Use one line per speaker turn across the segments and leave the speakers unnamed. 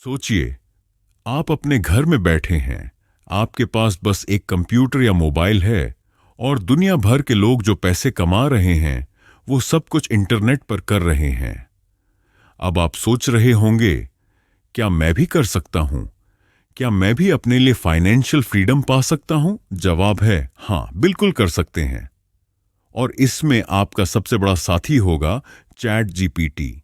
सोचिए, आप अपने घर में बैठे हैं, आपके पास बस एक कंप्यूटर या मोबाइल है और दुनिया भर के लोग जो पैसे कमा रहे हैं वो सब कुछ इंटरनेट पर कर रहे हैं। अब आप सोच रहे होंगे, क्या मैं भी कर सकता हूं? क्या मैं भी अपने लिए फाइनेंशियल फ्रीडम पा सकता हूं? जवाब है हाँ, बिल्कुल कर सकते हैं। और इसमें आपका सबसे बड़ा साथी होगा चैट जीपीटी।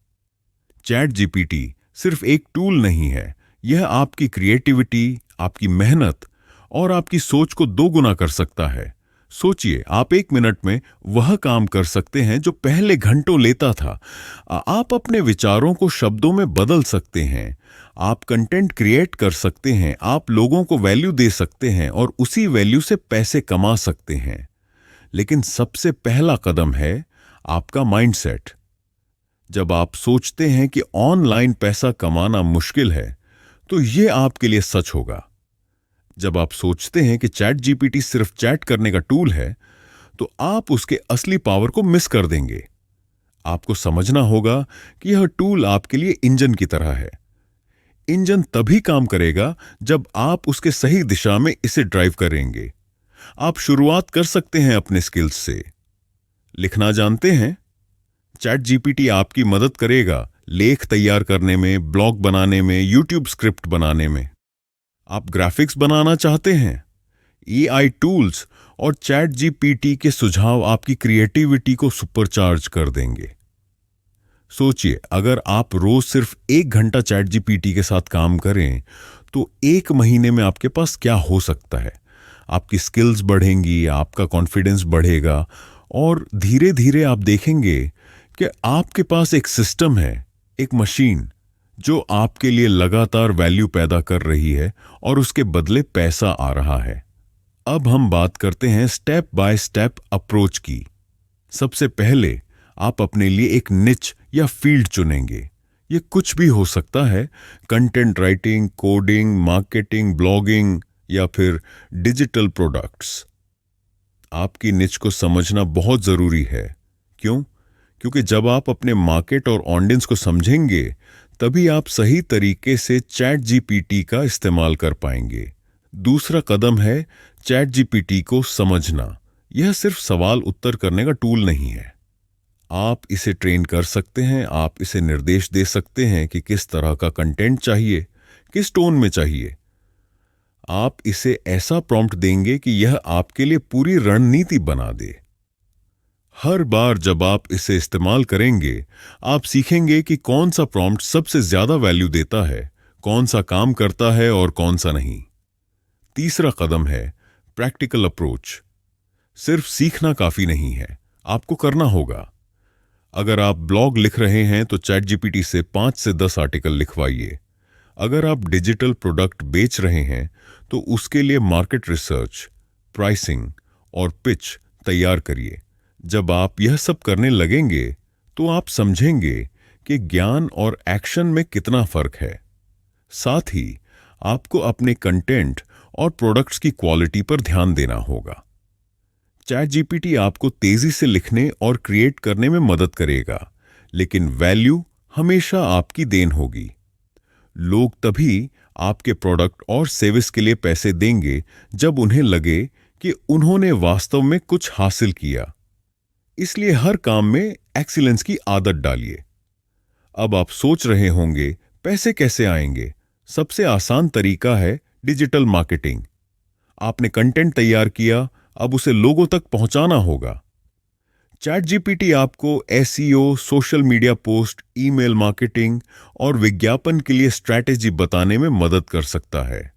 चैट जीपीटी सिर्फ एक टूल नहीं है, यह आपकी क्रिएटिविटी, आपकी मेहनत और आपकी सोच को दोगुना कर सकता है। सोचिए, आप 1 मिनट में वह काम कर सकते हैं जो पहले घंटों लेता था। आप अपने विचारों को शब्दों में बदल सकते हैं, आप कंटेंट क्रिएट कर सकते हैं, आप लोगों को वैल्यू दे सकते हैं और उसी वैल्यू से पैसे कमा सकते हैं। लेकिन सबसे पहला कदम है आपका माइंडसेट। जब आप सोचते हैं कि ऑनलाइन पैसा कमाना मुश्किल है, तो यह आपके लिए सच होगा। जब आप सोचते हैं कि चैट जीपीटी सिर्फ चैट करने का टूल है, तो आप उसके असली पावर को मिस कर देंगे। आपको समझना होगा कि यह टूल आपके लिए इंजन की तरह है। इंजन तभी काम करेगा जब आप उसके सही दिशा में इसे ड्राइव करेंगे। आप शुरुआत कर सकते हैं अपने स्किल्स से। लिखना जानते हैं? चैट जीपीटी आपकी मदद करेगा लेख तैयार करने में, ब्लॉग बनाने में, यूट्यूब स्क्रिप्ट बनाने में। आप ग्राफिक्स बनाना चाहते हैं? एआई टूल्स और चैट जीपीटी के सुझाव आपकी क्रिएटिविटी को सुपरचार्ज कर देंगे। सोचिए, अगर आप रोज सिर्फ 1 घंटा चैट जीपीटी के साथ काम करें, तो 1 महीने में आपके पास क्या हो सकता है? आपकी स्किल्स बढ़ेंगी, आपका कॉन्फिडेंस बढ़ेगा और धीरे धीरे आप देखेंगे कि आपके पास एक सिस्टम है, एक मशीन जो आपके लिए लगातार वैल्यू पैदा कर रही है और उसके बदले पैसा आ रहा है। अब हम बात करते हैं स्टेप बाय स्टेप अप्रोच की। सबसे पहले आप अपने लिए एक निच या फील्ड चुनेंगे। ये कुछ भी हो सकता है, content writing, coding, marketing, blogging या फिर डिजिटल प्रोडक्ट्स। आपकी निच को समझना बहुत जरूरी है। क्यों? क्योंकि जब आप अपने मार्केट और ऑडियंस को समझेंगे, तभी आप सही तरीके से चैट जीपीटी का इस्तेमाल कर पाएंगे। दूसरा कदम है चैट जीपीटी को समझना। यह सिर्फ सवाल उत्तर करने का टूल नहीं है। आप इसे ट्रेन कर सकते हैं, आप इसे निर्देश दे सकते हैं कि किस तरह का कंटेंट चाहिए, किस टोन में चाहिए। आप इसे ऐसा प्रॉम्प्ट देंगे कि यह आपके लिए पूरी रणनीति बना दे। हर बार जब आप इसे इस्तेमाल करेंगे, आप सीखेंगे कि कौन सा प्रॉम्प्ट सबसे ज्यादा वैल्यू देता है, कौन सा काम करता है और कौन सा नहीं। तीसरा कदम है प्रैक्टिकल अप्रोच। सिर्फ सीखना काफी नहीं है, आपको करना होगा। अगर आप ब्लॉग लिख रहे हैं तो चैट जीपीटी से 5 से 10 आर्टिकल लिखवाइए। अगर आप डिजिटल प्रोडक्ट बेच रहे हैं तो उसके लिए मार्केट रिसर्च, प्राइसिंग और पिच तैयार करिए। जब आप यह सब करने लगेंगे तो आप समझेंगे कि ज्ञान और एक्शन में कितना फर्क है। साथ ही आपको अपने कंटेंट और प्रोडक्ट्स की क्वालिटी पर ध्यान देना होगा। चैट जीपीटी आपको तेजी से लिखने और क्रिएट करने में मदद करेगा, लेकिन वैल्यू हमेशा आपकी देन होगी। लोग तभी आपके प्रोडक्ट और सर्विस के लिए पैसे देंगे जब उन्हें लगे कि उन्होंने वास्तव में कुछ हासिल किया। इसलिए हर काम में एक्सीलेंस की आदत डालिए। अब आप सोच रहे होंगे, पैसे कैसे आएंगे? सबसे आसान तरीका है डिजिटल मार्केटिंग। आपने कंटेंट तैयार किया, अब उसे लोगों तक पहुंचाना होगा। चैट जीपीटी आपको SEO, social media post, email marketing और विज्ञापन के लिए स्ट्रैटेजी बताने में मदद कर सकता है।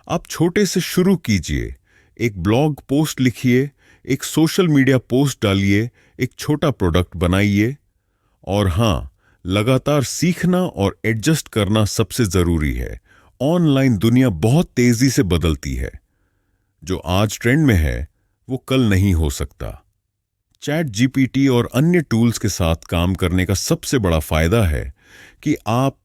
आप छोटे से शुरू कीजिए। एक ब्लॉग पोस्ट लिखिए, एक सोशल मीडिया पोस्ट डालिए, एक छोटा प्रोडक्ट बनाइए। और हाँ, लगातार सीखना और एडजस्ट करना सबसे जरूरी है। ऑनलाइन दुनिया बहुत तेजी से बदलती है। जो आज ट्रेंड में है वो कल नहीं हो सकता। चैट जीपीटी और अन्य टूल्स के साथ काम करने का सबसे बड़ा फायदा है कि आप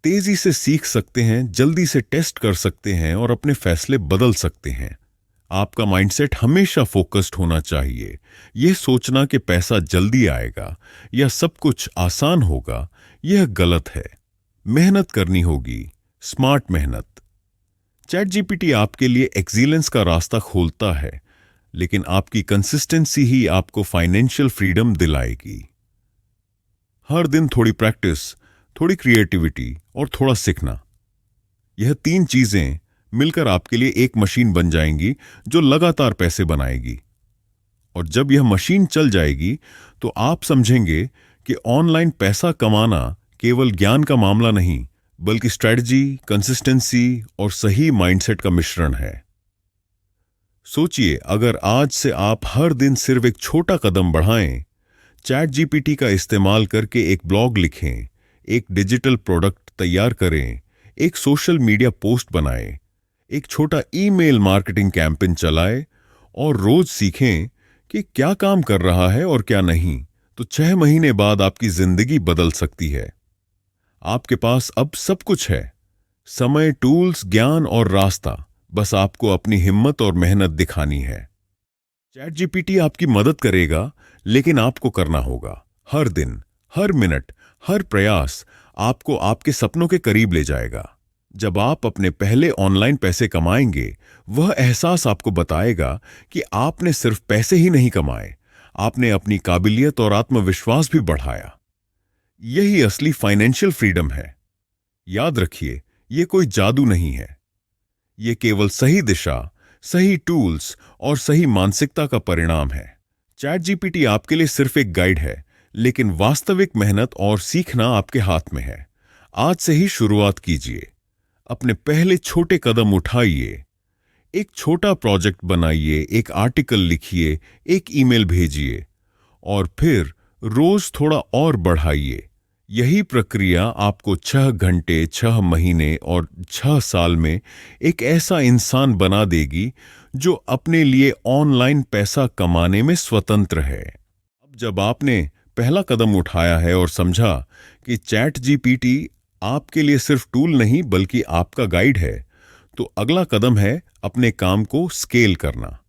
तेजी से सीख सकते हैं, जल्दी से टेस्ट कर सकते हैं और अपने फैसले बदल सकते हैं। आपका माइंडसेट हमेशा फोकस्ड होना चाहिए। यह सोचना कि पैसा जल्दी आएगा या सब कुछ आसान होगा, यह गलत है। मेहनत करनी होगी, स्मार्ट मेहनत। चैट जीपीटी आपके लिए एक्सीलेंस का रास्ता खोलता है, लेकिन आपकी कंसिस्टेंसी ही आपको फाइनेंशियल फ्रीडम दिलाएगी। हर दिन थोड़ी प्रैक्टिस, थोड़ी क्रिएटिविटी और थोड़ा सीखना, यह 3 चीजें मिलकर आपके लिए एक मशीन बन जाएंगी जो लगातार पैसे बनाएगी। और जब यह मशीन चल जाएगी तो आप समझेंगे कि ऑनलाइन पैसा कमाना केवल ज्ञान का मामला नहीं, बल्कि स्ट्रेटजी, कंसिस्टेंसी और सही माइंडसेट का मिश्रण है। सोचिए, अगर आज से आप हर दिन सिर्फ एक छोटा कदम बढ़ाएं, चैट जीपीटी का इस्तेमाल करके एक ब्लॉग लिखें, एक डिजिटल प्रोडक्ट तैयार करें, एक सोशल मीडिया पोस्ट बनाएं, एक छोटा ईमेल मार्केटिंग कैंपेन चलाएं और रोज सीखें कि क्या काम कर रहा है और क्या नहीं, तो 6 महीने बाद आपकी जिंदगी बदल सकती है। आपके पास अब सब कुछ है, समय, टूल्स, ज्ञान और रास्ता, बस आपको अपनी हिम्मत और मेहनत दिखानी है। चैट जीपीटी आपकी मदद करेगा, लेकिन आपको करना होगा। हर दिन, हर मिनट, हर प्रयास आपको आपके सपनों के करीब ले जाएगा। जब आप अपने पहले ऑनलाइन पैसे कमाएंगे, वह एहसास आपको बताएगा कि आपने सिर्फ पैसे ही नहीं कमाए, आपने अपनी काबिलियत और आत्मविश्वास भी बढ़ाया। यही असली फाइनेंशियल फ्रीडम है। याद रखिए, ये कोई जादू नहीं है, ये केवल सही दिशा, सही टूल्स और सही मानसिकता का परिणाम है। चैट जीपीटी आपके लिए सिर्फ एक गाइड है, लेकिन वास्तविक मेहनत और सीखना आपके हाथ में है। आज से ही शुरुआत कीजिए, अपने पहले छोटे कदम उठाइए, एक छोटा प्रोजेक्ट बनाइए, एक आर्टिकल लिखिए, एक ईमेल भेजिए और फिर रोज थोड़ा और बढ़ाइए। यही प्रक्रिया आपको 6 घंटे, 6 महीने और 6 साल में एक ऐसा इंसान बना देगी जो अपने लिए ऑनलाइन पैसा कमाने में स्वतंत्र है। अब जब आपने पहला कदम उठाया है और समझा कि चैट जीपीटी आपके लिए सिर्फ टूल नहीं बल्कि आपका गाइड है, तो अगला कदम है अपने काम को स्केल करना।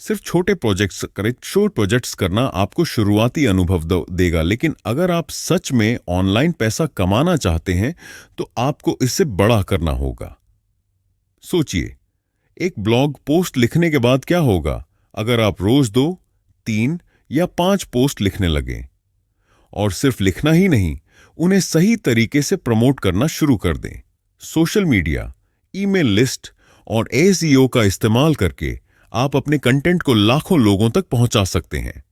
सिर्फ छोटे प्रोजेक्ट्स करना आपको शुरुआती अनुभव देगा, लेकिन अगर आप सच में ऑनलाइन पैसा कमाना चाहते हैं तो आपको इससे बड़ा करना होगा। सोचिए, एक ब्लॉग पोस्ट लिखने के बाद क्या होगा अगर आप रोज 2, 3 या 5 पोस्ट लिखने लगें, और सिर्फ लिखना ही नहीं, उन्हें सही तरीके से प्रमोट करना शुरू कर दें। सोशल मीडिया, ईमेल लिस्ट और एसईओ का इस्तेमाल करके आप अपने कंटेंट को लाखों लोगों तक पहुंचा सकते हैं।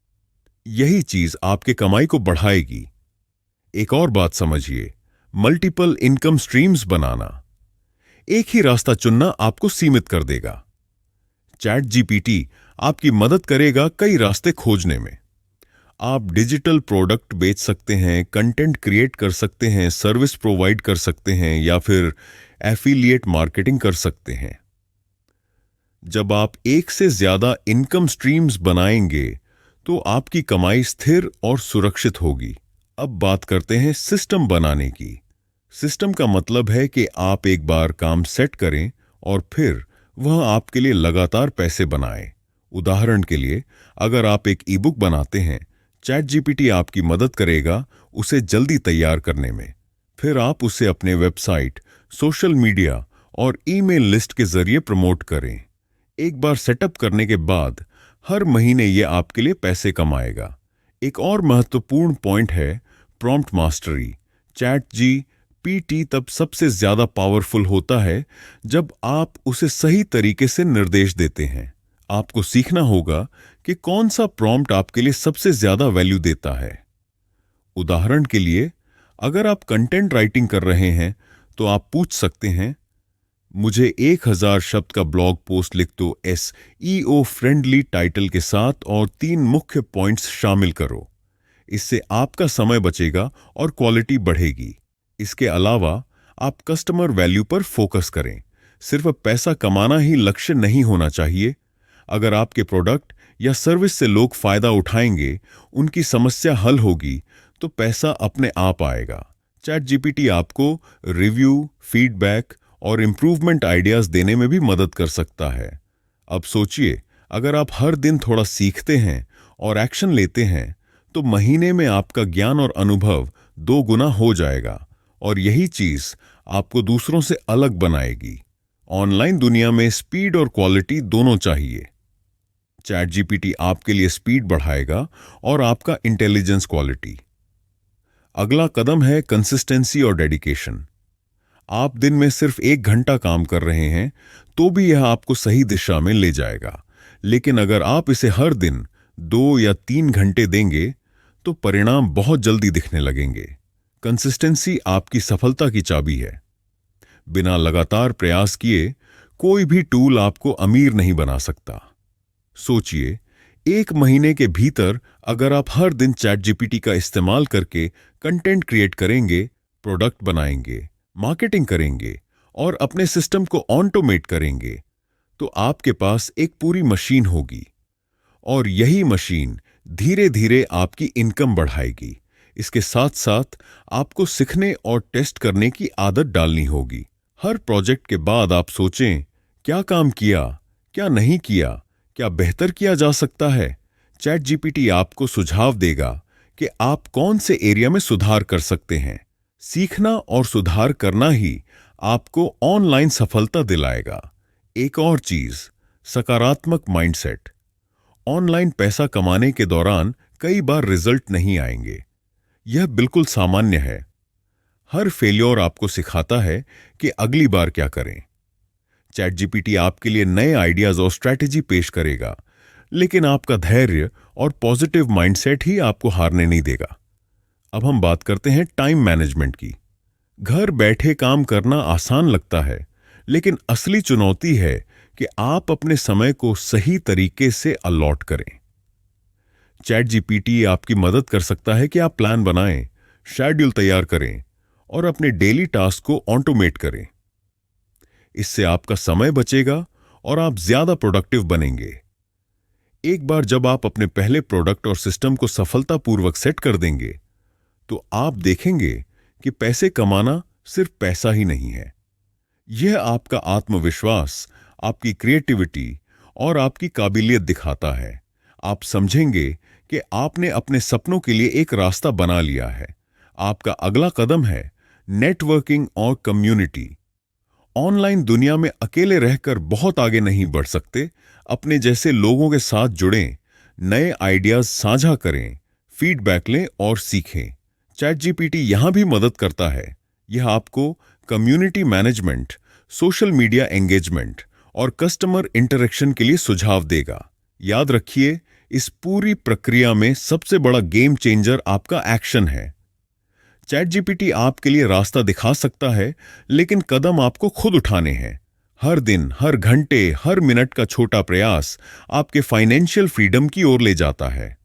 यही चीज आपके कमाई को बढ़ाएगी। एक और बात समझिए, मल्टीपल इनकम स्ट्रीम्स बनाना। एक ही रास्ता चुनना आपको सीमित कर देगा। चैट जीपीटी आपकी मदद करेगा कई रास्ते खोजने में। आप डिजिटल प्रोडक्ट बेच सकते हैं, कंटेंट क्रिएट कर सकते हैं, सर्विस प्रोवाइड कर सकते हैं या फिर एफिलिएट मार्केटिंग कर सकते हैं। जब आप एक से ज्यादा इनकम स्ट्रीम्स बनाएंगे तो आपकी कमाई स्थिर और सुरक्षित होगी। अब बात करते हैं सिस्टम बनाने की। सिस्टम का मतलब है कि आप एक बार काम सेट करें और फिर वह आपके लिए लगातार पैसे बनाए। उदाहरण के लिए, अगर आप एक ईबुक बनाते हैं, चैट जीपीटी आपकी मदद करेगा उसे जल्दी तैयार करने में। फिर आप उसे अपने वेबसाइट, सोशल मीडिया और ईमेल लिस्ट के जरिए प्रमोट करें। एक बार सेटअप करने के बाद हर महीने यह आपके लिए पैसे कमाएगा। एक और महत्वपूर्ण पॉइंट है प्रॉम्प्ट मास्टरी। चैट जीपीटी तब सबसे ज्यादा पावरफुल होता है जब आप उसे सही तरीके से निर्देश देते हैं। आपको सीखना होगा कि कौन सा प्रॉम्प्ट आपके लिए सबसे ज्यादा वैल्यू देता है। उदाहरण के लिए, अगर आप कंटेंट राइटिंग कर रहे हैं तो आप पूछ सकते हैं, मुझे 1000 शब्द का ब्लॉग पोस्ट लिख दो एसईओ फ्रेंडली टाइटल के साथ और 3 मुख्य पॉइंट्स शामिल करो। इससे आपका समय बचेगा और क्वालिटी बढ़ेगी। इसके अलावा आप कस्टमर वैल्यू पर फोकस करें। सिर्फ पैसा कमाना ही लक्ष्य नहीं होना चाहिए। अगर आपके प्रोडक्ट या सर्विस से लोग फायदा उठाएंगे, उनकी समस्या हल होगी, तो पैसा अपने आप आएगा। चैट जीपीटी आपको रिव्यू, फीडबैक और इम्प्रूवमेंट आइडियाज देने में भी मदद कर सकता है। अब सोचिए, अगर आप हर दिन थोड़ा सीखते हैं और एक्शन लेते हैं, तो महीने में आपका ज्ञान और अनुभव 2 गुना हो जाएगा और यही चीज आपको दूसरों से अलग बनाएगी। ऑनलाइन दुनिया में स्पीड और क्वालिटी दोनों चाहिए। चैट जीपीटी आपके लिए स्पीड बढ़ाएगा और आपका इंटेलिजेंस क्वालिटी। अगला कदम है कंसिस्टेंसी और डेडिकेशन। आप दिन में सिर्फ 1 घंटा काम कर रहे हैं तो भी यह आपको सही दिशा में ले जाएगा, लेकिन अगर आप इसे हर दिन 2 या 3 घंटे देंगे तो परिणाम बहुत जल्दी दिखने लगेंगे। कंसिस्टेंसी आपकी सफलता की चाबी है। बिना लगातार प्रयास किए कोई भी टूल आपको अमीर नहीं बना सकता। सोचिए, 1 महीने के भीतर अगर आप हर दिन चैट जीपीटी का इस्तेमाल करके कंटेंट क्रिएट करेंगे, प्रोडक्ट बनाएंगे, मार्केटिंग करेंगे और अपने सिस्टम को ऑटोमेट करेंगे, तो आपके पास एक पूरी मशीन होगी। और यही मशीन धीरे धीरे आपकी इनकम बढ़ाएगी। इसके साथ साथ आपको सीखने और टेस्ट करने की आदत डालनी होगी। हर प्रोजेक्ट के बाद आप सोचें, क्या काम किया, क्या नहीं किया, क्या बेहतर किया जा सकता है। चैट जीपीटी आपको सुझाव देगा कि आप कौन से एरिया में सुधार कर सकते हैं। सीखना और सुधार करना ही आपको ऑनलाइन सफलता दिलाएगा। एक और चीज, सकारात्मक माइंडसेट। ऑनलाइन पैसा कमाने के दौरान कई बार रिजल्ट नहीं आएंगे। यह बिल्कुल सामान्य है। हर फेल्योर आपको सिखाता है कि अगली बार क्या करें। चैट जीपीटी आपके लिए नए आइडियाज और स्ट्रैटेजी पेश करेगा, लेकिन आपका धैर्य और पॉजिटिव माइंडसेट ही आपको हारने नहीं देगा। अब हम बात करते हैं टाइम मैनेजमेंट की। घर बैठे काम करना आसान लगता है, लेकिन असली चुनौती है कि आप अपने समय को सही तरीके से अलॉट करें। चैट जीपीटी आपकी मदद कर सकता है कि आप प्लान बनाएं, शेड्यूल तैयार करें और अपने डेली टास्क को ऑटोमेट करें। इससे आपका समय बचेगा और आप ज्यादा प्रोडक्टिव बनेंगे। एक बार जब आप अपने पहले प्रोडक्ट और सिस्टम को सफलतापूर्वक सेट कर देंगे, तो आप देखेंगे कि पैसे कमाना सिर्फ पैसा ही नहीं है। यह आपका आत्मविश्वास, आपकी क्रिएटिविटी और आपकी काबिलियत दिखाता है। आप समझेंगे कि आपने अपने सपनों के लिए एक रास्ता बना लिया है। आपका अगला कदम है नेटवर्किंग और कम्युनिटी। ऑनलाइन दुनिया में अकेले रहकर बहुत आगे नहीं बढ़ सकते। अपने जैसे लोगों के साथ जुड़ें, नए आइडियाज साझा करें, फीडबैक लें और सीखें। चैट जीपीटी यहां भी मदद करता है। यह आपको community management, social media engagement और कस्टमर इंटरेक्शन के लिए सुझाव देगा। याद रखिए, इस पूरी प्रक्रिया में सबसे बड़ा गेम चेंजर आपका एक्शन है। चैट जीपीटी आपके लिए रास्ता दिखा सकता है, लेकिन कदम आपको खुद उठाने हैं। हर दिन, हर घंटे, हर मिनट का छोटा प्रयास आपके फाइनेंशियल फ्रीडम की ओर ले जाता है।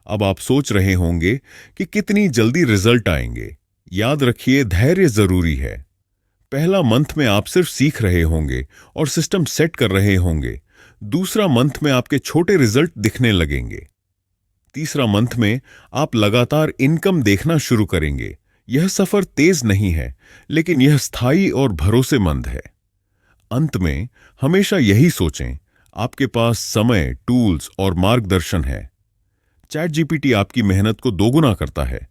अब आप सोच रहे होंगे कि कितनी जल्दी रिजल्ट आएंगे। याद रखिए, धैर्य जरूरी है। पहला मंथ में आप सिर्फ सीख रहे होंगे और सिस्टम सेट कर रहे होंगे। दूसरा मंथ में आपके छोटे रिजल्ट दिखने लगेंगे। तीसरा मंथ में आप लगातार इनकम देखना शुरू करेंगे। यह सफर तेज नहीं है, लेकिन यह स्थायी और भरोसेमंद है। अंत में हमेशा यही सोचें, आपके पास समय, टूल्स और मार्गदर्शन है। चैट जीपीटी आपकी मेहनत को दोगुना करता है।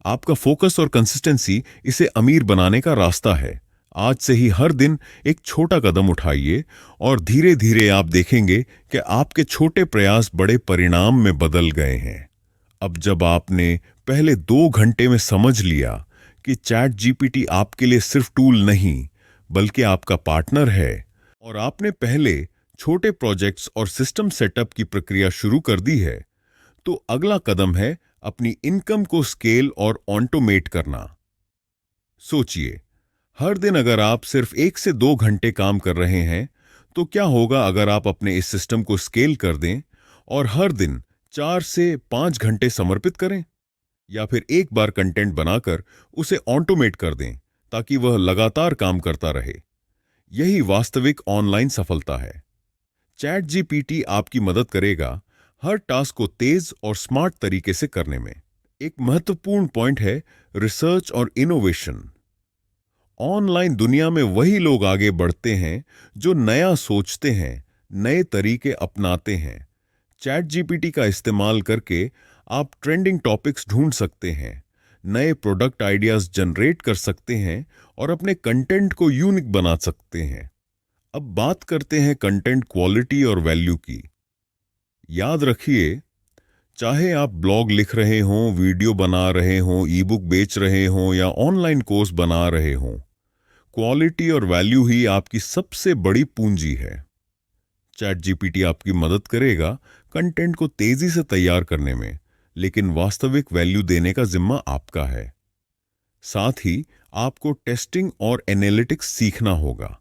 आपका फोकस और कंसिस्टेंसी इसे अमीर बनाने का रास्ता है। आज से ही हर दिन एक छोटा कदम उठाइए और धीरे धीरे आप देखेंगे कि आपके छोटे प्रयास बड़े परिणाम में बदल गए हैं। अब जब आपने पहले 2 घंटे में समझ लिया कि चैट जीपीटी आपके लिए सिर्फ टूल नहीं, बल्कि आपका पार्टनर है, और आपने पहले छोटे प्रोजेक्ट्स और सिस्टम सेटअप की प्रक्रिया शुरू कर दी है, तो अगला कदम है अपनी इनकम को स्केल और ऑटोमेट करना। सोचिए, हर दिन अगर आप सिर्फ 1 से 2 घंटे काम कर रहे हैं, तो क्या होगा अगर आप अपने इस सिस्टम को स्केल कर दें और हर दिन 4 से 5 घंटे समर्पित करें, या फिर एक बार कंटेंट बनाकर उसे ऑटोमेट कर दें ताकि वह लगातार काम करता रहे। यही वास्तविक ऑनलाइन सफलता है। चैट जीपीटी आपकी मदद करेगा हर टास्क को तेज और स्मार्ट तरीके से करने में। एक महत्वपूर्ण पॉइंट है रिसर्च और इनोवेशन। ऑनलाइन दुनिया में वही लोग आगे बढ़ते हैं जो नया सोचते हैं, नए तरीके अपनाते हैं। चैट जीपीटी का इस्तेमाल करके आप ट्रेंडिंग टॉपिक्स ढूंढ सकते हैं, नए प्रोडक्ट आइडियाज जनरेट कर सकते हैं और अपने कंटेंट को यूनिक बना सकते हैं। अब बात करते हैं कंटेंट क्वालिटी और वैल्यू की। याद रखिए, चाहे आप ब्लॉग लिख रहे हों, वीडियो बना रहे हों, ई बुक बेच रहे हों या ऑनलाइन कोर्स बना रहे हों, क्वालिटी और वैल्यू ही आपकी सबसे बड़ी पूंजी है। चैट जीपीटी आपकी मदद करेगा कंटेंट को तेजी से तैयार करने में, लेकिन वास्तविक वैल्यू देने का जिम्मा आपका है। साथ ही आपको टेस्टिंग और एनालिटिक्स सीखना होगा।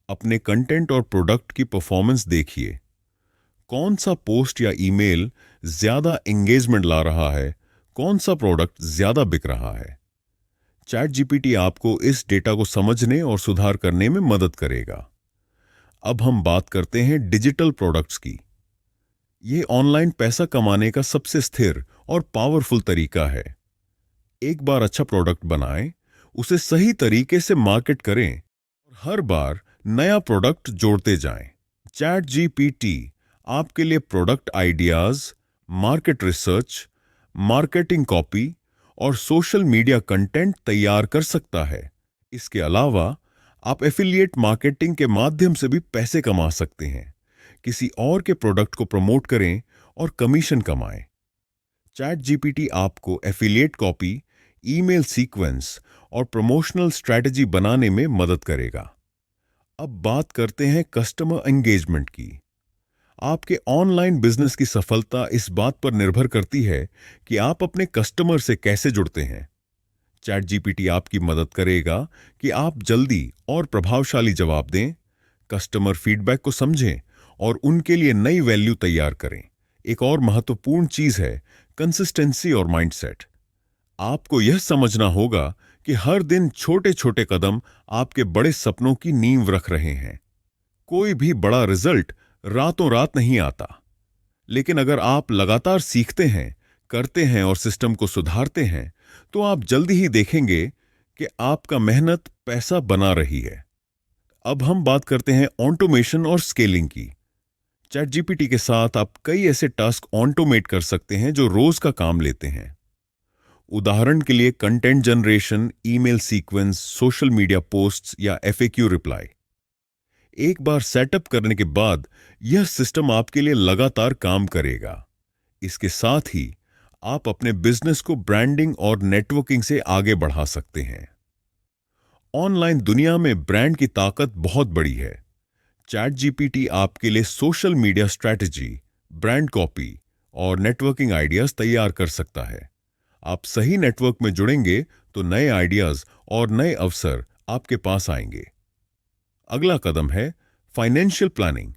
अपने कंटेंट और प्रोडक्ट की परफॉर्मेंस देखिए। कौन सा पोस्ट या ईमेल ज्यादा एंगेजमेंट ला रहा है, कौन सा प्रोडक्ट ज्यादा बिक रहा है। चैट जीपीटी आपको इस डेटा को समझने और सुधार करने में मदद करेगा। अब हम बात करते हैं डिजिटल प्रोडक्ट्स की। ये ऑनलाइन पैसा कमाने का सबसे स्थिर और पावरफुल तरीका है। एक बार अच्छा प्रोडक्ट बनाएं, उसे सही तरीके से मार्केट करें और हर बार नया प्रोडक्ट जोड़ते जाएं। चैट जीपीटी आपके लिए product ideas, market research, marketing copy और सोशल मीडिया कंटेंट तैयार कर सकता है। इसके अलावा आप एफिलिएट मार्केटिंग के माध्यम से भी पैसे कमा सकते हैं। किसी और के प्रोडक्ट को प्रमोट करें और कमीशन कमाएं। चैट जीपीटी आपको एफिलिएट कॉपी, ईमेल सीक्वेंस और प्रमोशनल स्ट्रैटेजी बनाने में मदद करेगा। अब बात करते हैं कस्टमर एंगेजमेंट की। आपके ऑनलाइन बिजनेस की सफलता इस बात पर निर्भर करती है कि आप अपने कस्टमर से कैसे जुड़ते हैं। चैट जीपीटी आपकी मदद करेगा कि आप जल्दी और प्रभावशाली जवाब दें, कस्टमर फीडबैक को समझें और उनके लिए नई वैल्यू तैयार करें। एक और महत्वपूर्ण चीज है कंसिस्टेंसी और माइंडसेट। आपको यह समझना होगा कि हर दिन छोटे छोटे कदम आपके बड़े सपनों की नींव रख रहे हैं। कोई भी बड़ा रिजल्ट रातों रात नहीं आता, लेकिन अगर आप लगातार सीखते हैं, करते हैं और सिस्टम को सुधारते हैं, तो आप जल्दी ही देखेंगे कि आपका मेहनत पैसा बना रही है। अब हम बात करते हैं ऑटोमेशन और स्केलिंग की। चैट जीपीटी के साथ आप कई ऐसे टास्क ऑटोमेट कर सकते हैं जो रोज का काम लेते हैं। उदाहरण के लिए content generation, email sequence, social media posts या एफएक्यू रिप्लाई। एक बार सेटअप करने के बाद यह सिस्टम आपके लिए लगातार काम करेगा। इसके साथ ही आप अपने बिजनेस को ब्रांडिंग और नेटवर्किंग से आगे बढ़ा सकते हैं। ऑनलाइन दुनिया में ब्रांड की ताकत बहुत बड़ी है। चैट जीपीटी आपके लिए social media strategy, brand copy और नेटवर्किंग आइडियाज तैयार कर सकता है। आप सही नेटवर्क में जुड़ेंगे तो नए आइडियाज और नए अवसर आपके पास आएंगे। अगला कदम है फाइनेंशियल प्लानिंग।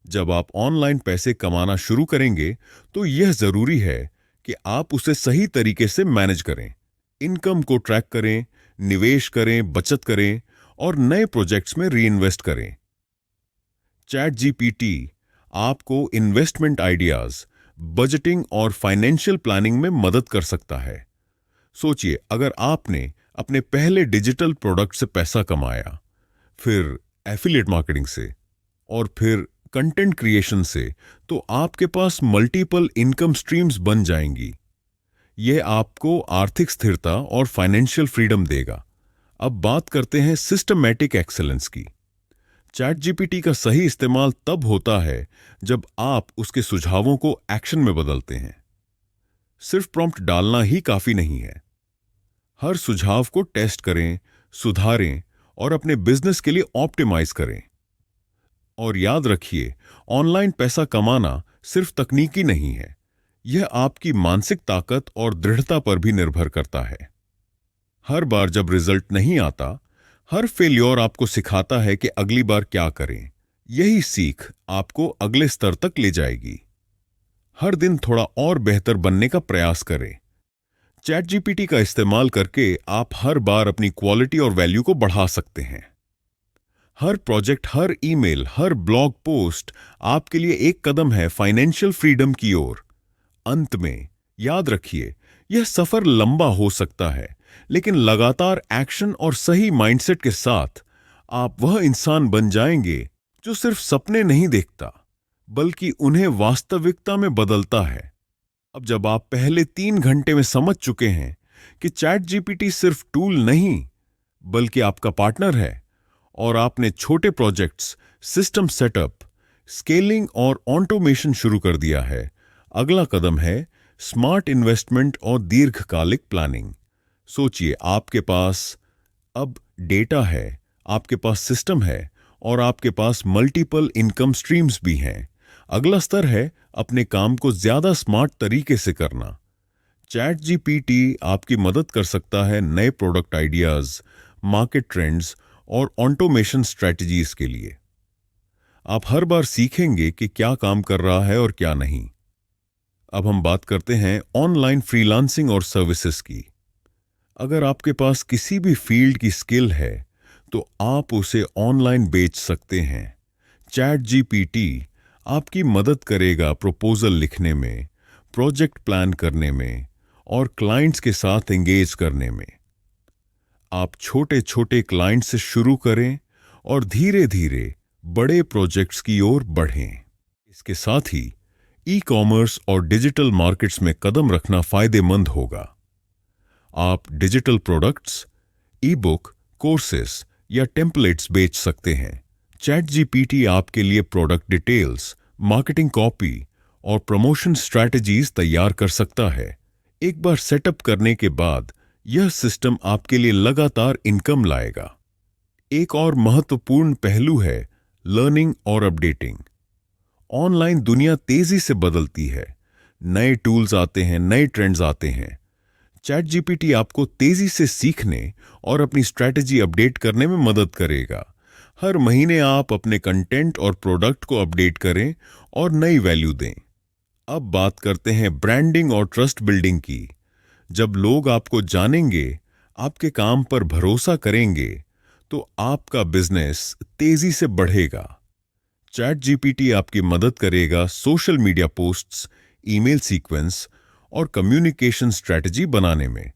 जब आप ऑनलाइन पैसे कमाना शुरू करेंगे तो यह जरूरी है कि आप उसे सही तरीके से मैनेज करें। इनकम को ट्रैक करें, निवेश करें, बचत करें और नए प्रोजेक्ट्स में रीइन्वेस्ट करें। चैट जीपीटी आपको इन्वेस्टमेंट आइडियाज, बजटिंग और फाइनेंशियल प्लानिंग में मदद कर सकता है। सोचिए, अगर आपने अपने पहले डिजिटल प्रोडक्ट से पैसा कमाया, फिर एफिलिएट मार्केटिंग से और फिर कंटेंट क्रिएशन से, तो आपके पास मल्टीपल इनकम स्ट्रीम्स बन जाएंगी। यह आपको आर्थिक स्थिरता और फाइनेंशियल फ्रीडम देगा। अब बात करते हैं सिस्टमैटिक एक्सेलेंस की। चैट जीपीटी का सही इस्तेमाल तब होता है जब आप उसके सुझावों को एक्शन में बदलते हैं। सिर्फ प्रॉम्प्ट डालना ही काफी नहीं है। हर सुझाव को टेस्ट करें, सुधारें और अपने बिजनेस के लिए ऑप्टिमाइज करें। और याद रखिए, ऑनलाइन पैसा कमाना सिर्फ तकनीकी नहीं है, यह आपकी मानसिक ताकत और दृढ़ता पर भी निर्भर करता है। हर बार जब रिजल्ट नहीं आता, हर फेल्योर आपको सिखाता है कि अगली बार क्या करें। यही सीख आपको अगले स्तर तक ले जाएगी। हर दिन थोड़ा और बेहतर बनने का प्रयास करें। चैट जीपीटी का इस्तेमाल करके आप हर बार अपनी क्वालिटी और वैल्यू को बढ़ा सकते हैं। हर प्रोजेक्ट, हर ईमेल, हर ब्लॉग पोस्ट आपके लिए एक कदम है फाइनेंशियल फ्रीडम की ओर। अंत में याद रखिए, यह सफर लंबा हो सकता है, लेकिन लगातार एक्शन और सही माइंडसेट के साथ आप वह इंसान बन जाएंगे जो सिर्फ सपने नहीं देखता, बल्कि उन्हें वास्तविकता में बदलता है। अब जब आप पहले 3 घंटे में समझ चुके हैं कि चैट जीपीटी सिर्फ टूल नहीं बल्कि आपका पार्टनर है और आपने छोटे प्रोजेक्ट्स, सिस्टम सेटअप, स्केलिंग और ऑटोमेशन शुरू कर दिया है। अगला कदम है स्मार्ट इन्वेस्टमेंट और दीर्घकालिक प्लानिंग। सोचिए, आपके पास अब डेटा है, आपके पास सिस्टम है और आपके पास मल्टीपल इनकम स्ट्रीम्स भी हैं। अगला स्तर है अपने काम को ज्यादा स्मार्ट तरीके से करना। चैट जीपीटी आपकी मदद कर सकता है नए प्रोडक्ट आइडियाज, मार्केट ट्रेंड्स और ऑटोमेशन स्ट्रेटजीज के लिए। आप हर बार सीखेंगे कि क्या काम कर रहा है और क्या नहीं। अब हम बात करते हैं ऑनलाइन फ्रीलांसिंग और सर्विसेज की। अगर आपके पास किसी भी फील्ड की स्किल है तो आप उसे ऑनलाइन बेच सकते हैं। चैट जीपीटी आपकी मदद करेगा प्रपोजल लिखने में, प्रोजेक्ट प्लान करने में और क्लाइंट्स के साथ एंगेज करने में। आप छोटे छोटे क्लाइंट से शुरू करें और धीरे धीरे बड़े प्रोजेक्ट्स की ओर बढ़ें। इसके साथ ही ई कॉमर्स और डिजिटल मार्केट्स में कदम रखना फायदेमंद होगा। आप डिजिटल प्रोडक्ट्स, ई बुक, कोर्सेस या टेम्पलेट्स बेच सकते हैं। चैट जीपीटी आपके लिए प्रोडक्ट डिटेल्स, मार्केटिंग कॉपी और प्रमोशन स्ट्रैटेजीज तैयार कर सकता है। एक बार सेटअप करने के बाद यह सिस्टम आपके लिए लगातार इनकम लाएगा। एक और महत्वपूर्ण पहलू है लर्निंग और अपडेटिंग। ऑनलाइन दुनिया तेजी से बदलती है, नए टूल्स आते हैं, नए ट्रेंड्स आते हैं। चैट जीपीटी आपको तेजी से सीखने और अपनी स्ट्रैटेजी अपडेट करने में मदद करेगा। हर महीने आप अपने कंटेंट और प्रोडक्ट को अपडेट करें और नई वैल्यू दें। अब बात करते हैं ब्रांडिंग और ट्रस्ट बिल्डिंग की। जब लोग आपको जानेंगे, आपके काम पर भरोसा करेंगे, तो आपका बिजनेस तेजी से बढ़ेगा। चैट जीपीटी आपकी मदद करेगा social media posts, email sequence और कम्युनिकेशन स्ट्रैटेजी बनाने में।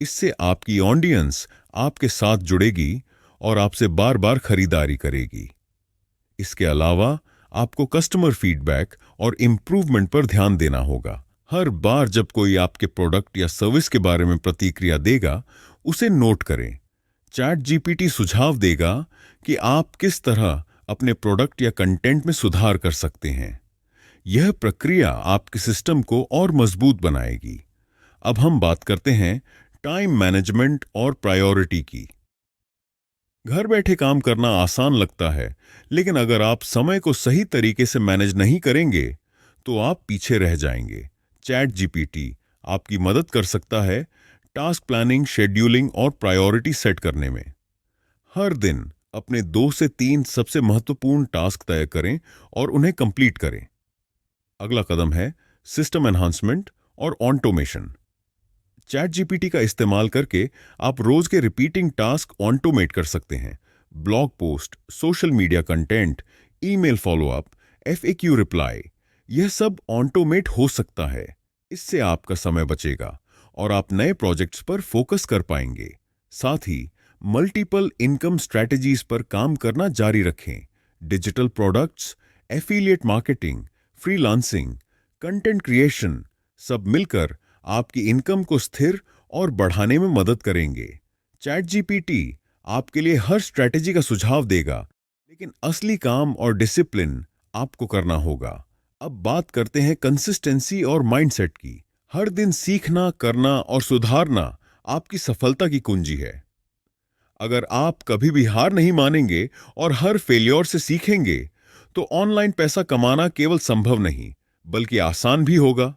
इससे आपकी ऑडियंस आपके साथ जुड़ेगी और आपसे बार बार खरीदारी करेगी। इसके अलावा आपको कस्टमर फीडबैक और इम्प्रूवमेंट पर ध्यान देना होगा। हर बार जब कोई आपके प्रोडक्ट या सर्विस के बारे में प्रतिक्रिया देगा, उसे नोट करें। चैट जीपीटी सुझाव देगा कि आप किस तरह अपने प्रोडक्ट या कंटेंट में सुधार कर सकते हैं। यह प्रक्रिया आपके सिस्टम को और मजबूत बनाएगी। अब हम बात करते हैं टाइम मैनेजमेंट और प्रायोरिटी की। घर बैठे काम करना आसान लगता है, लेकिन अगर आप समय को सही तरीके से मैनेज नहीं करेंगे तो आप पीछे रह जाएंगे। चैट जीपीटी आपकी मदद कर सकता है टास्क प्लानिंग, शेड्यूलिंग और प्रायोरिटी सेट करने में। हर दिन अपने 2 से 3 सबसे महत्वपूर्ण टास्क तय करें और उन्हें कंप्लीट करें। अगला कदम है सिस्टम एनहांसमेंट और ऑटोमेशन। चैट जीपीटी का इस्तेमाल करके आप रोज के रिपीटिंग टास्क ऑटोमेट कर सकते हैं। Blog post, social media content, email follow up, FAQ reply, यह सब ऑटोमेट हो सकता है। इससे आपका समय बचेगा और आप नए प्रोजेक्ट्स पर फोकस कर पाएंगे। साथ ही मल्टीपल इनकम स्ट्रैटेजीज पर काम करना जारी रखें। Digital products, affiliate marketing, freelancing, content creation, सब मिलकर आपकी इनकम को स्थिर और बढ़ाने में मदद करेंगे। चैट जीपीटी आपके लिए हर स्ट्रैटेजी का सुझाव देगा, लेकिन असली काम और डिसिप्लिन आपको करना होगा। अब बात करते हैं कंसिस्टेंसी और माइंडसेट की। हर दिन सीखना, करना और सुधारना आपकी सफलता की कुंजी है। अगर आप कभी भी हार नहीं मानेंगे और हर फेलियर से सीखेंगे, तो ऑनलाइन पैसा कमाना केवल संभव नहीं बल्कि आसान भी होगा।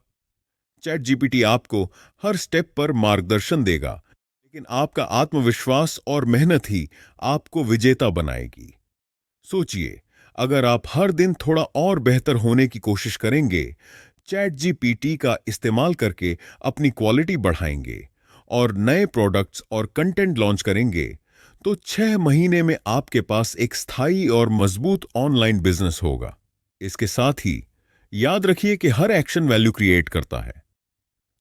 चैट जीपीटी आपको हर स्टेप पर मार्गदर्शन देगा, लेकिन आपका आत्मविश्वास और मेहनत ही आपको विजेता बनाएगी। सोचिए, अगर आप हर दिन थोड़ा और बेहतर होने की कोशिश करेंगे, चैट जीपीटी का इस्तेमाल करके अपनी क्वालिटी बढ़ाएंगे और नए प्रोडक्ट्स और कंटेंट लॉन्च करेंगे, तो 6 महीने में आपके पास एक स्थायी और मजबूत ऑनलाइन बिजनेस होगा। इसके साथ ही याद रखिए कि हर एक्शन वैल्यू क्रिएट करता है।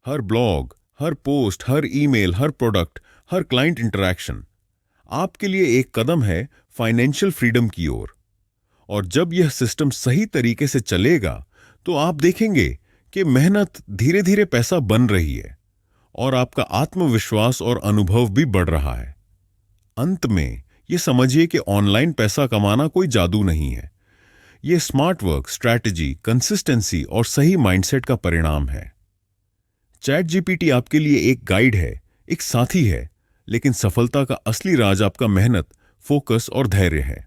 हर ब्लॉग, हर पोस्ट, हर ईमेल, हर प्रोडक्ट, हर क्लाइंट इंटरैक्शन आपके लिए एक कदम है फाइनेंशियल फ्रीडम की ओर। और जब यह सिस्टम सही तरीके से चलेगा, तो आप देखेंगे कि मेहनत धीरे धीरे पैसा बन रही है और आपका आत्मविश्वास और अनुभव भी बढ़ रहा है। अंत में ये समझिए कि ऑनलाइन पैसा कमाना कोई जादू नहीं है। ये स्मार्ट वर्क, स्ट्रैटेजी, कंसिस्टेंसी और सही माइंडसेट का परिणाम है। चैट जीपीटी आपके लिए एक गाइड है, एक साथी है, लेकिन सफलता का असली राज आपका मेहनत, फोकस और धैर्य है।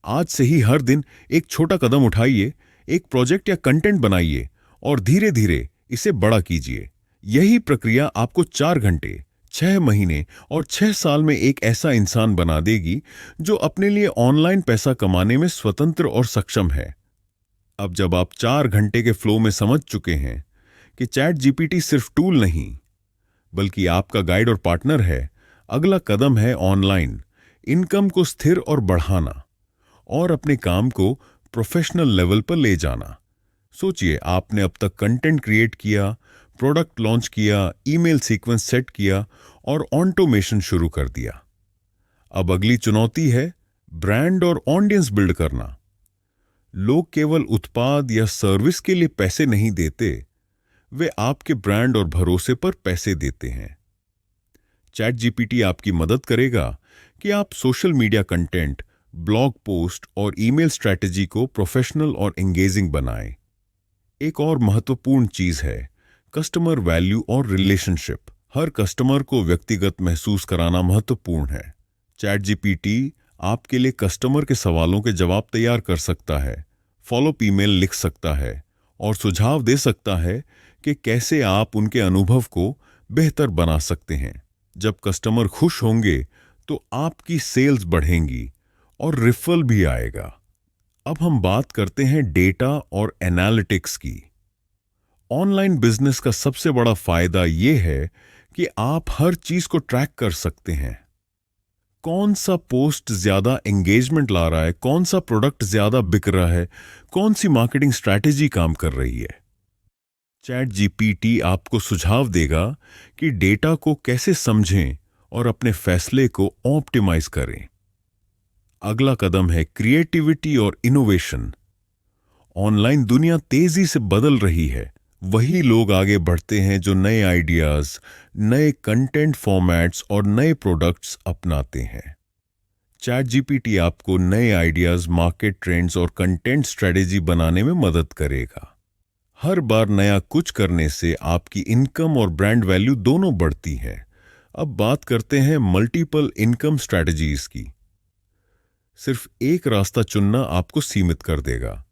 आज से ही हर दिन एक छोटा कदम उठाइए, एक प्रोजेक्ट या कंटेंट बनाइए और धीरे धीरे इसे बड़ा कीजिए। यही प्रक्रिया आपको 4 घंटे, 6 महीने और 6 साल में एक ऐसा इंसान बना देगी जो अपने लिए ऑनलाइन पैसा कमाने में स्वतंत्र और सक्षम है। अब जब आप 4 घंटे के फ्लो में समझ चुके हैं कि चैट जीपीटी सिर्फ टूल नहीं बल्कि आपका गाइड और पार्टनर है, अगला कदम है ऑनलाइन इनकम को स्थिर और बढ़ाना और अपने काम को प्रोफेशनल लेवल पर ले जाना। सोचिए, आपने अब तक कंटेंट क्रिएट किया, प्रोडक्ट लॉन्च किया, ईमेल सीक्वेंस सेट किया और ऑटोमेशन शुरू कर दिया। अब अगली चुनौती है ब्रांड और ऑडियंस बिल्ड करना। लोग केवल उत्पाद या सर्विस के लिए पैसे नहीं देते, वे आपके ब्रांड और भरोसे पर पैसे देते हैं। चैट जीपीटी आपकी मदद करेगा कि आप social media content, blog post और ईमेल स्ट्रैटेजी को प्रोफेशनल और एंगेजिंग बनाएं। एक और महत्वपूर्ण चीज है कस्टमर वैल्यू और रिलेशनशिप। हर कस्टमर को व्यक्तिगत महसूस कराना महत्वपूर्ण है। चैट जीपीटी आपके लिए कस्टमर के सवालों के जवाब तैयार कर सकता है, फॉलोअप ईमेल लिख सकता है और सुझाव दे सकता है कि कैसे आप उनके अनुभव को बेहतर बना सकते हैं। जब कस्टमर खुश होंगे तो आपकी सेल्स बढ़ेंगी और रिफल भी आएगा। अब हम बात करते हैं डेटा और एनालिटिक्स की। ऑनलाइन बिजनेस का सबसे बड़ा फायदा यह है कि आप हर चीज को ट्रैक कर सकते हैं। कौन सा पोस्ट ज्यादा एंगेजमेंट ला रहा है, कौन सा प्रोडक्ट ज्यादा बिक रहा है, कौन सी मार्केटिंग स्ट्रैटेजी काम कर रही है। चैट जीपीटी आपको सुझाव देगा कि डेटा को कैसे समझें और अपने फैसले को ऑप्टिमाइज करें। अगला कदम है क्रिएटिविटी और इनोवेशन। ऑनलाइन दुनिया तेजी से बदल रही है। वही लोग आगे बढ़ते हैं जो नए आइडियाज, नए कंटेंट फॉर्मेट्स और नए प्रोडक्ट्स अपनाते हैं। चैट जीपीटी आपको नए आइडियाज, मार्केट ट्रेंड्स और कंटेंट स्ट्रेटेजी बनाने में मदद करेगा। हर बार नया कुछ करने से आपकी इनकम और ब्रांड वैल्यू दोनों बढ़ती है। अब बात करते हैं मल्टीपल इनकम स्ट्रैटेजीज की। सिर्फ एक रास्ता चुनना आपको सीमित कर देगा।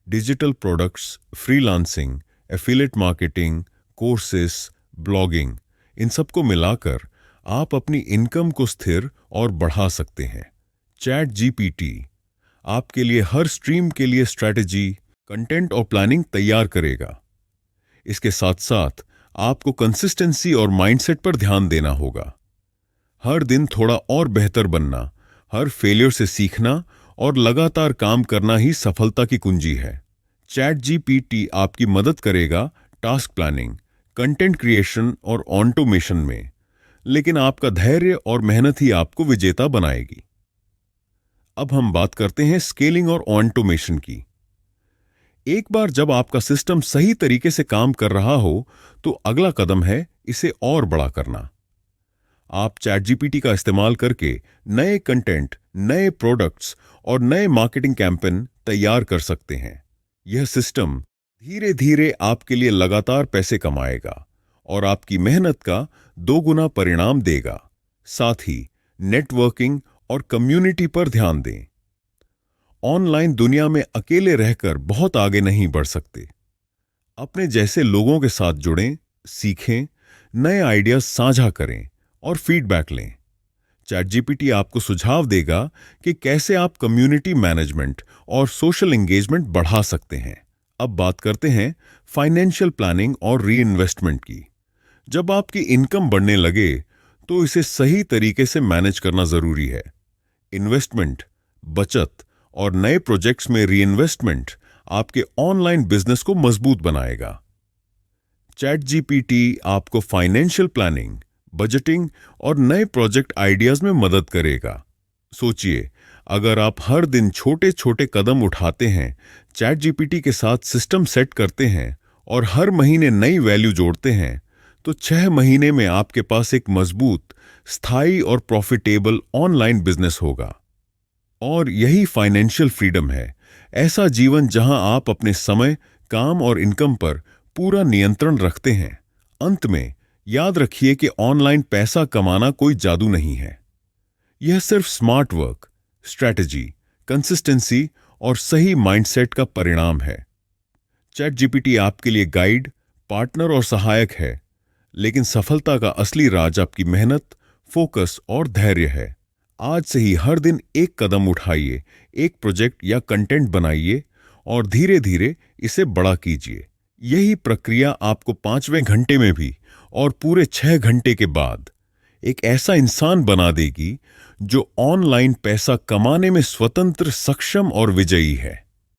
Digital products, freelancing, affiliate marketing, courses, blogging, इन सबको मिलाकर आप अपनी इनकम को स्थिर और बढ़ा सकते हैं। चैट जीपीटी आपके लिए हर स्ट्रीम के लिए स्ट्रैटेजी, कंटेंट और प्लानिंग तैयार करेगा। इसके साथ साथ आपको कंसिस्टेंसी और माइंडसेट पर ध्यान देना होगा। हर दिन थोड़ा और बेहतर बनना, हर फेलियर से सीखना और लगातार काम करना ही सफलता की कुंजी है। चैट जीपीटी आपकी मदद करेगा टास्क प्लानिंग, कंटेंट क्रिएशन और ऑटोमेशन में, लेकिन आपका धैर्य और मेहनत ही आपको विजेता बनाएगी। अब हम बात करते हैं स्केलिंग और ऑटोमेशन की। एक बार जब आपका सिस्टम सही तरीके से काम कर रहा हो, तो अगला कदम है इसे और बड़ा करना। आप चैट जीपीटी का इस्तेमाल करके नए कंटेंट, नए प्रोडक्ट्स और नए मार्केटिंग कैंपेन तैयार कर सकते हैं। यह सिस्टम धीरे धीरे आपके लिए लगातार पैसे कमाएगा और आपकी मेहनत का 2 गुना परिणाम देगा। साथ ही नेटवर्किंग और कम्युनिटी पर ध्यान दें। ऑनलाइन दुनिया में अकेले रहकर बहुत आगे नहीं बढ़ सकते। अपने जैसे लोगों के साथ जुड़ें, सीखें, नए आइडियाज साझा करें और फीडबैक लें। चैट जीपीटी आपको सुझाव देगा कि कैसे आप कम्युनिटी मैनेजमेंट और सोशल एंगेजमेंट बढ़ा सकते हैं। अब बात करते हैं फाइनेंशियल प्लानिंग और री इन्वेस्टमेंट की। जब आपकी इनकम बढ़ने लगे तो इसे सही तरीके से मैनेज करना जरूरी है। इन्वेस्टमेंट, बचत और नए प्रोजेक्ट्स में री इन्वेस्टमेंट आपके ऑनलाइन बिजनेस को मजबूत बनाएगा। चैट जीपीटी आपको फाइनेंशियल प्लानिंग, बजटिंग और नए प्रोजेक्ट आइडियाज में मदद करेगा। सोचिए, अगर आप हर दिन छोटे छोटे कदम उठाते हैं, चैट जीपीटी के साथ सिस्टम सेट करते हैं और हर महीने नई वैल्यू जोड़ते हैं, तो 6 महीने में आपके पास एक मजबूत, स्थायी और प्रॉफिटेबल ऑनलाइन बिजनेस होगा। और यही फाइनेंशियल फ्रीडम है, ऐसा जीवन जहां आप अपने समय, काम और इनकम पर पूरा नियंत्रण रखते हैं। अंत में याद रखिए कि ऑनलाइन पैसा कमाना कोई जादू नहीं है। यह सिर्फ स्मार्ट वर्क, स्ट्रैटेजी, कंसिस्टेंसी और सही माइंडसेट का परिणाम है। चैट जीपीटी आपके लिए गाइड, पार्टनर और सहायक है, लेकिन सफलता का असली राज आपकी मेहनत, फोकस और धैर्य है। आज से ही हर दिन एक कदम उठाइए, एक प्रोजेक्ट या कंटेंट बनाइए और धीरे धीरे इसे बड़ा कीजिए। यही प्रक्रिया आपको 5वें घंटे में भी और पूरे 6 घंटे के बाद एक ऐसा इंसान बना देगी जो ऑनलाइन पैसा कमाने में स्वतंत्र, सक्षम और विजयी है।